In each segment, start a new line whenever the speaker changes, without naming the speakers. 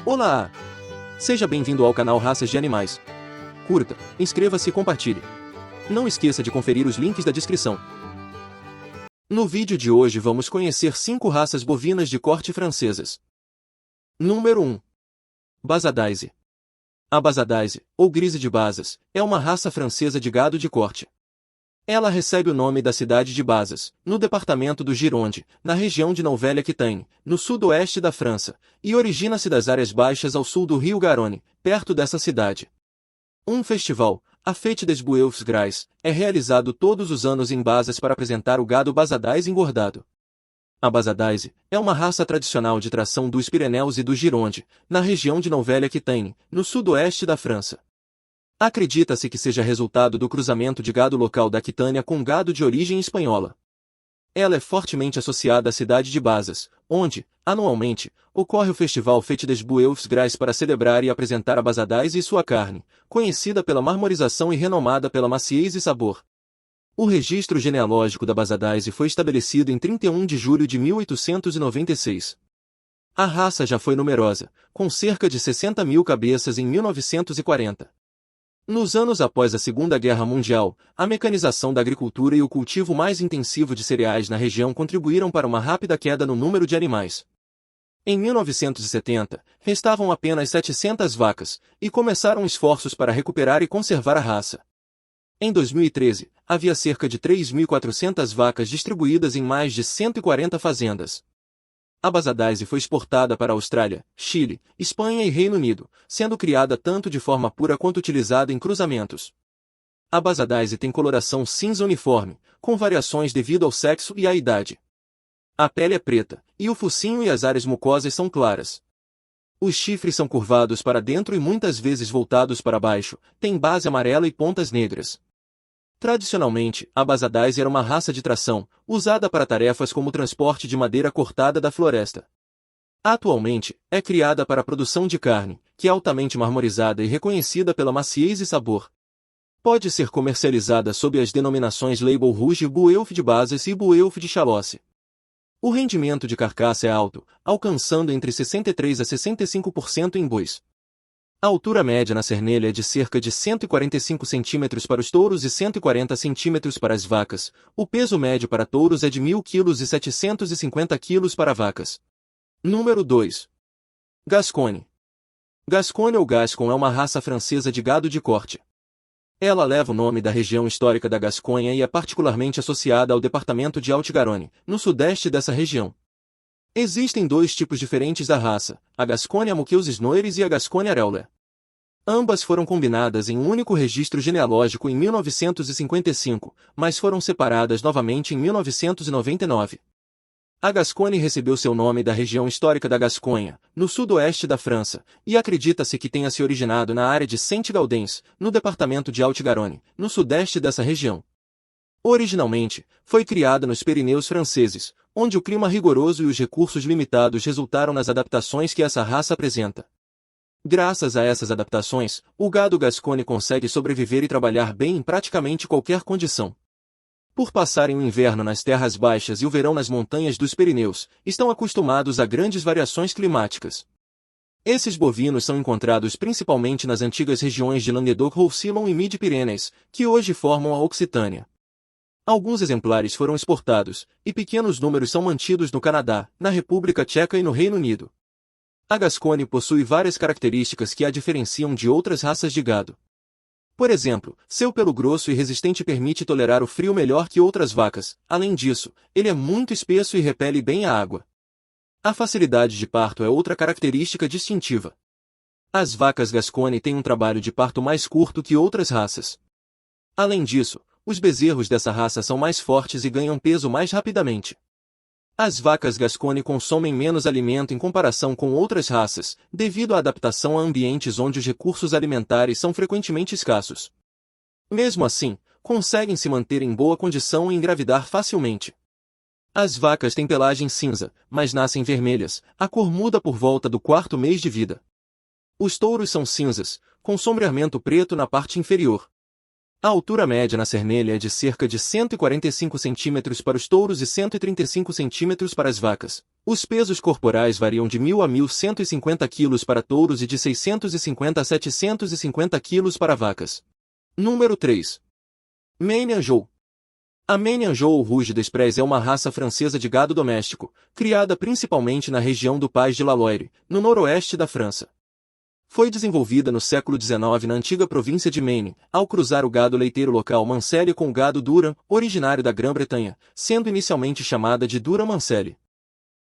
Olá! Seja bem-vindo ao canal Raças de Animais. Curta, inscreva-se e compartilhe. Não esqueça de conferir os links da descrição. No vídeo de hoje vamos conhecer 5 raças bovinas de corte francesas. Número 1. Bazadaise. A Bazadaise, ou Grise de Bazas, é uma raça francesa de gado de corte. Ela recebe o nome da cidade de Bazas, no departamento do Gironde, na região de Nouvelle-Aquitaine, no sudoeste da França, e origina-se das áreas baixas ao sul do rio Garonne, perto dessa cidade. Um festival, a Fête des Bœufs Gras, é realizado todos os anos em Bazas para apresentar o gado Bazadaise engordado. A Bazadaise é uma raça tradicional de tração dos Pirineus e do Gironde, na região de Nouvelle-Aquitaine, no sudoeste da França. Acredita-se que seja resultado do cruzamento de gado local da Aquitânia com gado de origem espanhola. Ela é fortemente associada à cidade de Bazas, onde, anualmente, ocorre o festival Fête des Bœufs Gras para celebrar e apresentar a Bazadaise e sua carne, conhecida pela marmorização e renomada pela maciez e sabor. O registro genealógico da Bazadaise foi estabelecido em 31 de julho de 1896. A raça já foi numerosa, com cerca de 60 mil cabeças em 1940. Nos anos após a Segunda Guerra Mundial, a mecanização da agricultura e o cultivo mais intensivo de cereais na região contribuíram para uma rápida queda no número de animais. Em 1970, restavam apenas 700 vacas, e começaram esforços para recuperar e conservar a raça. Em 2013, havia cerca de 3.400 vacas distribuídas em mais de 140 fazendas. A Bazadaise foi exportada para a Austrália, Chile, Espanha e Reino Unido, sendo criada tanto de forma pura quanto utilizada em cruzamentos. A Bazadaise tem coloração cinza uniforme, com variações devido ao sexo e à idade. A pele é preta, e o focinho e as áreas mucosas são claras. Os chifres são curvados para dentro e muitas vezes voltados para baixo, têm base amarela e pontas negras. Tradicionalmente, a Bazadaise era uma raça de tração, usada para tarefas como o transporte de madeira cortada da floresta. Atualmente, é criada para a produção de carne, que é altamente marmorizada e reconhecida pela maciez e sabor. Pode ser comercializada sob as denominações Label Rouge Bœuf de Bazas e Bœuf de Chalosse. O rendimento de carcaça é alto, alcançando entre 63% a 65% em bois. A altura média na cernelha é de cerca de 145 cm para os touros e 140 cm para as vacas. O peso médio para touros é de 1.000 kg e 750 kg para vacas. Número 2. Gascony. Gascony ou Gascon é uma raça francesa de gado de corte. Ela leva o nome da região histórica da Gasconha e é particularmente associada ao departamento de Haute-Garonne, no sudeste dessa região. Existem 2 tipos diferentes da raça, a Gascogne Moqueuses Noires e a Gascogne Areola. Ambas foram combinadas em um único registro genealógico em 1955, mas foram separadas novamente em 1999. A Gascogne recebeu seu nome da região histórica da Gasconha, no sudoeste da França, e acredita-se que tenha se originado na área de Saint-Gaudens, no departamento de Haute-Garonne, no sudeste dessa região. Originalmente, foi criada nos Pirineus franceses, onde o clima rigoroso e os recursos limitados resultaram nas adaptações que essa raça apresenta. Graças a essas adaptações, o gado Gascony consegue sobreviver e trabalhar bem em praticamente qualquer condição. Por passarem o inverno nas terras baixas e o verão nas montanhas dos Pirineus, estão acostumados a grandes variações climáticas. Esses bovinos são encontrados principalmente nas antigas regiões de Languedoc-Roussillon e Midi-Pyrénées, que hoje formam a Occitânia. Alguns exemplares foram exportados, e pequenos números são mantidos no Canadá, na República Tcheca e no Reino Unido. A Gascony possui várias características que a diferenciam de outras raças de gado. Por exemplo, seu pelo grosso e resistente permite tolerar o frio melhor que outras vacas. Além disso, ele é muito espesso e repele bem a água. A facilidade de parto é outra característica distintiva. As vacas Gascony têm um trabalho de parto mais curto que outras raças. Além disso, os bezerros dessa raça são mais fortes e ganham peso mais rapidamente. As vacas Gascony consomem menos alimento em comparação com outras raças, devido à adaptação a ambientes onde os recursos alimentares são frequentemente escassos. Mesmo assim, conseguem se manter em boa condição e engravidar facilmente. As vacas têm pelagem cinza, mas nascem vermelhas, a cor muda por volta do 4º mês de vida. Os touros são cinzas, com sombreamento preto na parte inferior. A altura média na cernelha é de cerca de 145 cm para os touros e 135 cm para as vacas. Os pesos corporais variam de 1.000 a 1.150 kg para touros e de 650 a 750 kg para vacas. Número 3. Maine Anjou. A Maine Anjou ou Rouge des Prés é uma raça francesa de gado doméstico, criada principalmente na região do Pays de la Loire, no noroeste da França. Foi desenvolvida no século XIX na antiga província de Maine, ao cruzar o gado leiteiro local Manselle com o gado Durham, originário da Grã-Bretanha, sendo inicialmente chamada de Durham Manselle.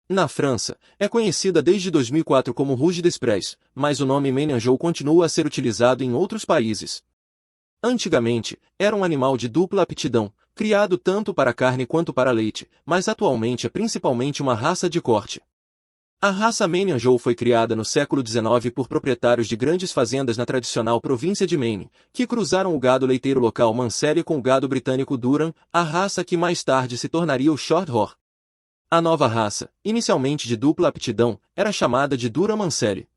Na França, é conhecida desde 2004 como Rouge des Prés, mas o nome Maine Anjou continua a ser utilizado em outros países. Antigamente, era um animal de dupla aptidão, criado tanto para carne quanto para leite, mas atualmente é principalmente uma raça de corte. A raça Maine Anjou foi criada no século XIX por proprietários de grandes fazendas na tradicional província de Maine, que cruzaram o gado leiteiro local Manselle com o gado britânico Durham, a raça que mais tarde se tornaria o Shorthair. A nova raça, inicialmente de dupla aptidão, era chamada de Durham Manselle.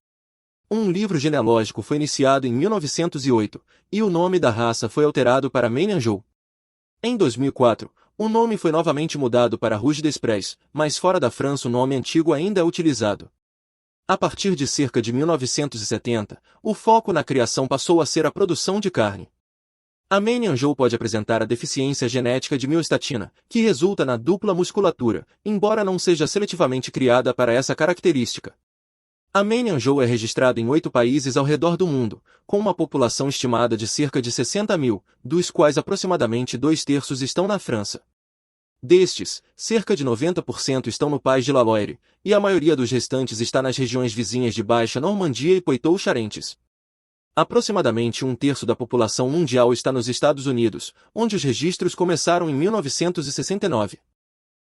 Um livro genealógico foi iniciado em 1908, e o nome da raça foi alterado para Maine Anjou. Em 2004, o nome foi novamente mudado para Rouge des Prés, mas fora da França o nome antigo ainda é utilizado. A partir de cerca de 1970, o foco na criação passou a ser a produção de carne. A Maine Anjou pode apresentar a deficiência genética de miostatina, que resulta na dupla musculatura, embora não seja seletivamente criada para essa característica. A Maine Anjou é registrada em 8 países ao redor do mundo, com uma população estimada de cerca de 60 mil, dos quais aproximadamente 2/3 estão na França. Destes, cerca de 90% estão no Pays de la Loire, e a maioria dos restantes está nas regiões vizinhas de Baixa Normandia e Poitou-Charentes. Aproximadamente 1/3 da população mundial está nos Estados Unidos, onde os registros começaram em 1969.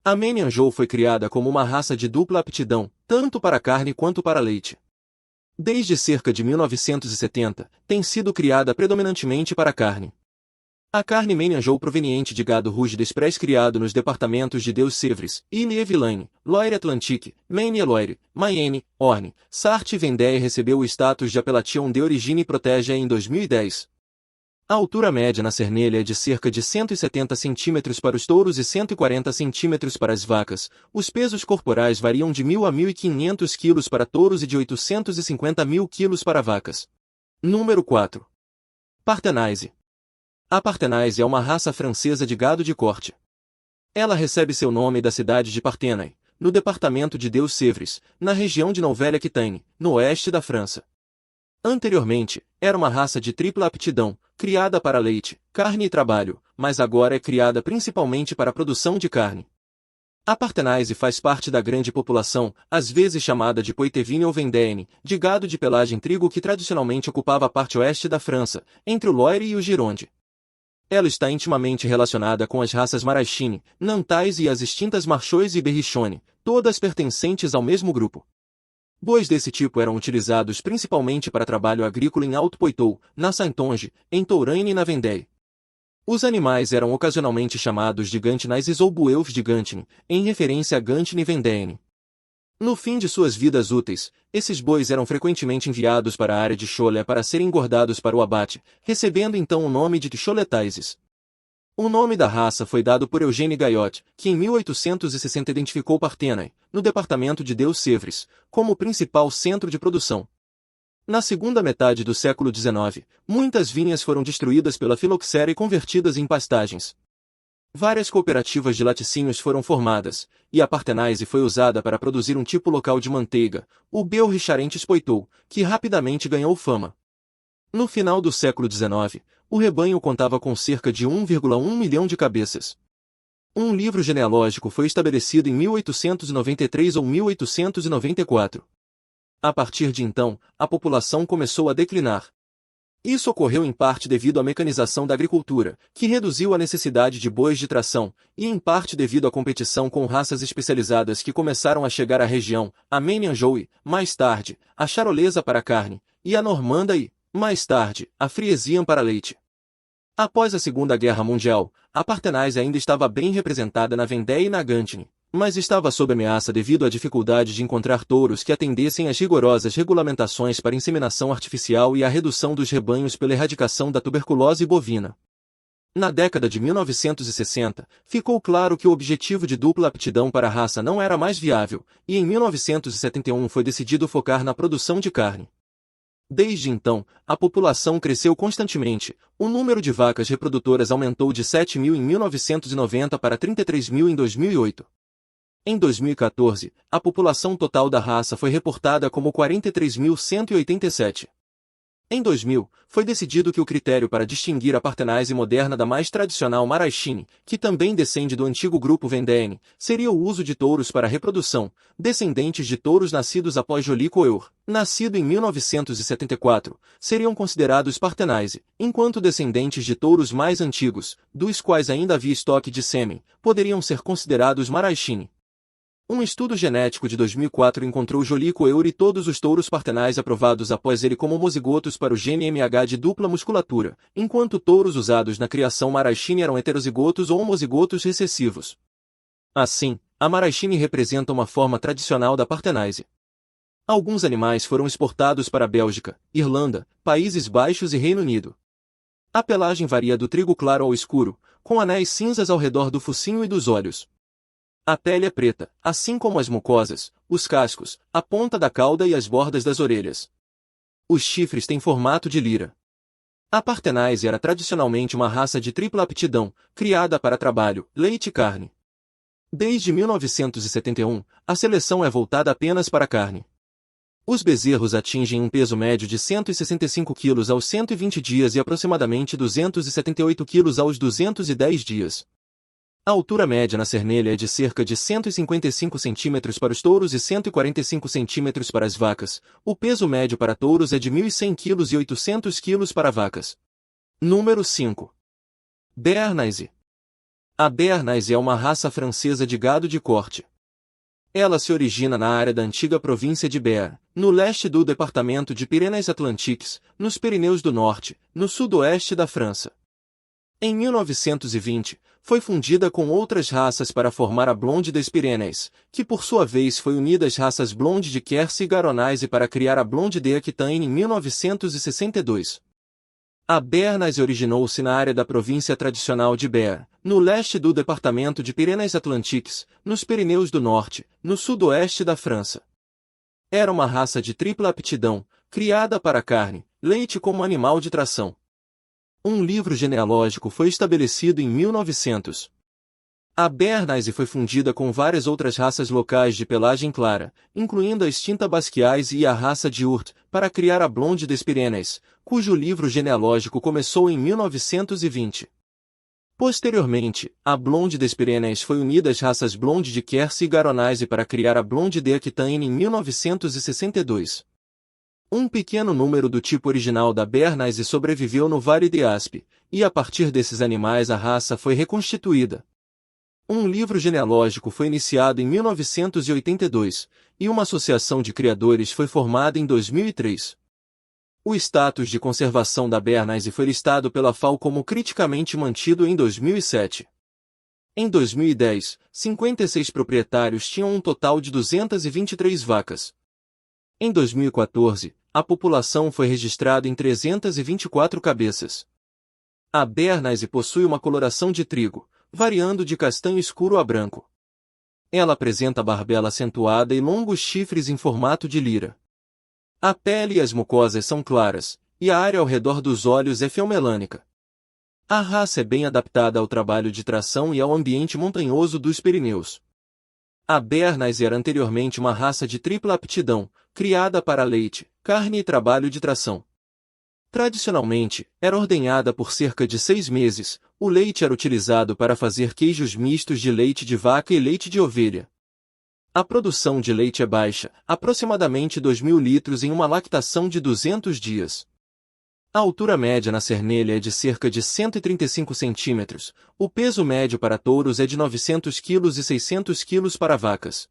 A Maine Anjou foi criada como uma raça de dupla aptidão, tanto para carne quanto para leite. Desde cerca de 1970, tem sido criada predominantemente para carne. A carne Maine Anjou proveniente de gado Rouge des Prés criado nos departamentos de Deux-Sèvres, Ille-et-Vilaine, Loire-Atlantique, Maine-et-Loire, Mayenne, Orne, Sarthe e Vendée recebeu o status de Appellation d'origine protégée em 2010. A altura média na cernelha é de cerca de 170 cm para os touros e 140 cm para as vacas. Os pesos corporais variam de 1.000 a 1.500 kg para touros e de 850 mil kg para vacas. Número 4. Partenayse. A Partenayse é uma raça francesa de gado de corte. Ela recebe seu nome da cidade de Parthenay, no departamento de Deux-Sèvres, na região de Nouvelle-Aquitaine, no oeste da França. Anteriormente, era uma raça de tripla aptidão, criada para leite, carne e trabalho, mas agora é criada principalmente para a produção de carne. A Partenayse faz parte da grande população, às vezes chamada de Poitevine ou Vendéenne, de gado de pelagem trigo que tradicionalmente ocupava a parte oeste da França, entre o Loire e o Gironde. Ela está intimamente relacionada com as raças Marachine, Nantais e as extintas Marchois e Berrichone, todas pertencentes ao mesmo grupo. Bois desse tipo eram utilizados principalmente para trabalho agrícola em Alto Poitou, na Saintonge, em Touraine e na Vendée. Os animais eram ocasionalmente chamados de Gantinaises ou Bueufs de Gantine, em referência a Gantine e Vendéenne. No fim de suas vidas úteis, esses bois eram frequentemente enviados para a área de Cholet para serem engordados para o abate, recebendo então o nome de Choletaises. O nome da raça foi dado por Eugène Gayot, que em 1860 identificou Parthenay, no departamento de Deux-Sèvres, como o principal centro de produção. Na segunda metade do século XIX, muitas vinhas foram destruídas pela filoxera e convertidas em pastagens. Várias cooperativas de laticínios foram formadas, e a Partenayse foi usada para produzir um tipo local de manteiga, o beurre Richarentes Poitou, que rapidamente ganhou fama. No final do século XIX, o rebanho contava com cerca de 1,1 milhão de cabeças. Um livro genealógico foi estabelecido em 1893 ou 1894. A partir de então, a população começou a declinar. Isso ocorreu em parte devido à mecanização da agricultura, que reduziu a necessidade de bois de tração, e em parte devido à competição com raças especializadas que começaram a chegar à região, a Maine Anjou e, mais tarde, a Charolesa para carne, e a Normanda e, mais tarde, a Friesian para leite. Após a Segunda Guerra Mundial, a Partenayse ainda estava bem representada na Vendée e na Gantine, mas estava sob ameaça devido à dificuldade de encontrar touros que atendessem às rigorosas regulamentações para inseminação artificial e à redução dos rebanhos pela erradicação da tuberculose bovina. Na década de 1960, ficou claro que o objetivo de dupla aptidão para a raça não era mais viável, e em 1971 foi decidido focar na produção de carne. Desde então, a população cresceu constantemente, o número de vacas reprodutoras aumentou de 7 mil em 1990 para 33 mil em 2008. Em 2014, a população total da raça foi reportada como 43.187. Em 2000, foi decidido que o critério para distinguir a Partenase moderna da mais tradicional Maraschini, que também descende do antigo grupo Vendéenne, seria o uso de touros para reprodução, descendentes de touros nascidos após Jolie Coeur, nascido em 1974, seriam considerados Partenase, enquanto descendentes de touros mais antigos, dos quais ainda havia estoque de sêmen, poderiam ser considerados Maraschini. Um estudo genético de 2004 encontrou Jolie Coeur e todos os touros Partenase aprovados após ele como homozigotos para o gene MH de dupla musculatura, enquanto touros usados na criação Maraschini eram heterozigotos ou homozigotos recessivos. Assim, a Maraschini representa uma forma tradicional da Partenase. Alguns animais foram exportados para a Bélgica, Irlanda, Países Baixos e Reino Unido. A pelagem varia do trigo claro ao escuro, com anéis cinzas ao redor do focinho e dos olhos. A pele é preta, assim como as mucosas, os cascos, a ponta da cauda e as bordas das orelhas. Os chifres têm formato de lira. A Partenase era tradicionalmente uma raça de tripla aptidão, criada para trabalho, leite e carne. Desde 1971, a seleção é voltada apenas para a carne. Os bezerros atingem um peso médio de 165 kg aos 120 dias e aproximadamente 278 kg aos 210 dias. A altura média na cernelha é de cerca de 155 cm para os touros e 145 cm para as vacas. O peso médio para touros é de 1.100 kg e 800 kg para vacas. Número 5. Béarnaise. A Béarnaise é uma raça francesa de gado de corte. Ela se origina na área da antiga província de Béarn, no leste do departamento de Pyrénées-Atlantiques, nos Pirineus do Norte, no sudoeste da França. Em 1920, foi fundida com outras raças para formar a Blonde des Pyrénées, que por sua vez foi unida às raças Blonde de Quercy e Garonnaise para criar a Blonde de Aquitaine em 1962. A Béarnaise originou-se na área da província tradicional de Béarn, no leste do departamento de Pyrénées-Atlantiques, nos Pirineus do Norte, no sudoeste da França. Era uma raça de tripla aptidão, criada para carne, leite como animal de tração. Um livro genealógico foi estabelecido em 1900. A Béarnaise foi fundida com várias outras raças locais de pelagem clara, incluindo a extinta Basquiais e a raça de Urt, para criar a Blonde des Pyrénées, cujo livro genealógico começou em 1920. Posteriormente, a Blonde des Pyrénées foi unida às raças Blonde de Quercy e Garonnaise para criar a Blonde de Aquitaine em 1962. Um pequeno número do tipo original da Béarnaise sobreviveu no Vale de Aspe, e a partir desses animais a raça foi reconstituída. Um livro genealógico foi iniciado em 1982, e uma associação de criadores foi formada em 2003. O status de conservação da Béarnaise foi listado pela FAO como criticamente mantido em 2007. Em 2010, 56 proprietários tinham um total de 223 vacas. Em 2014, a população foi registrada em 324 cabeças. A Béarnaise possui uma coloração de trigo, variando de castanho escuro a branco. Ela apresenta barbela acentuada e longos chifres em formato de lira. A pele e as mucosas são claras, e a área ao redor dos olhos é felmelânica. A raça é bem adaptada ao trabalho de tração e ao ambiente montanhoso dos Pirineus. A Béarnaise era anteriormente uma raça de tripla aptidão, criada para leite, carne e trabalho de tração. Tradicionalmente, era ordenhada por cerca de 6 meses, o leite era utilizado para fazer queijos mistos de leite de vaca e leite de ovelha. A produção de leite é baixa, aproximadamente 2.000 litros em uma lactação de 200 dias. A altura média na cernelha é de cerca de 135 centímetros, o peso médio para touros é de 900 kg e 600 kg para vacas.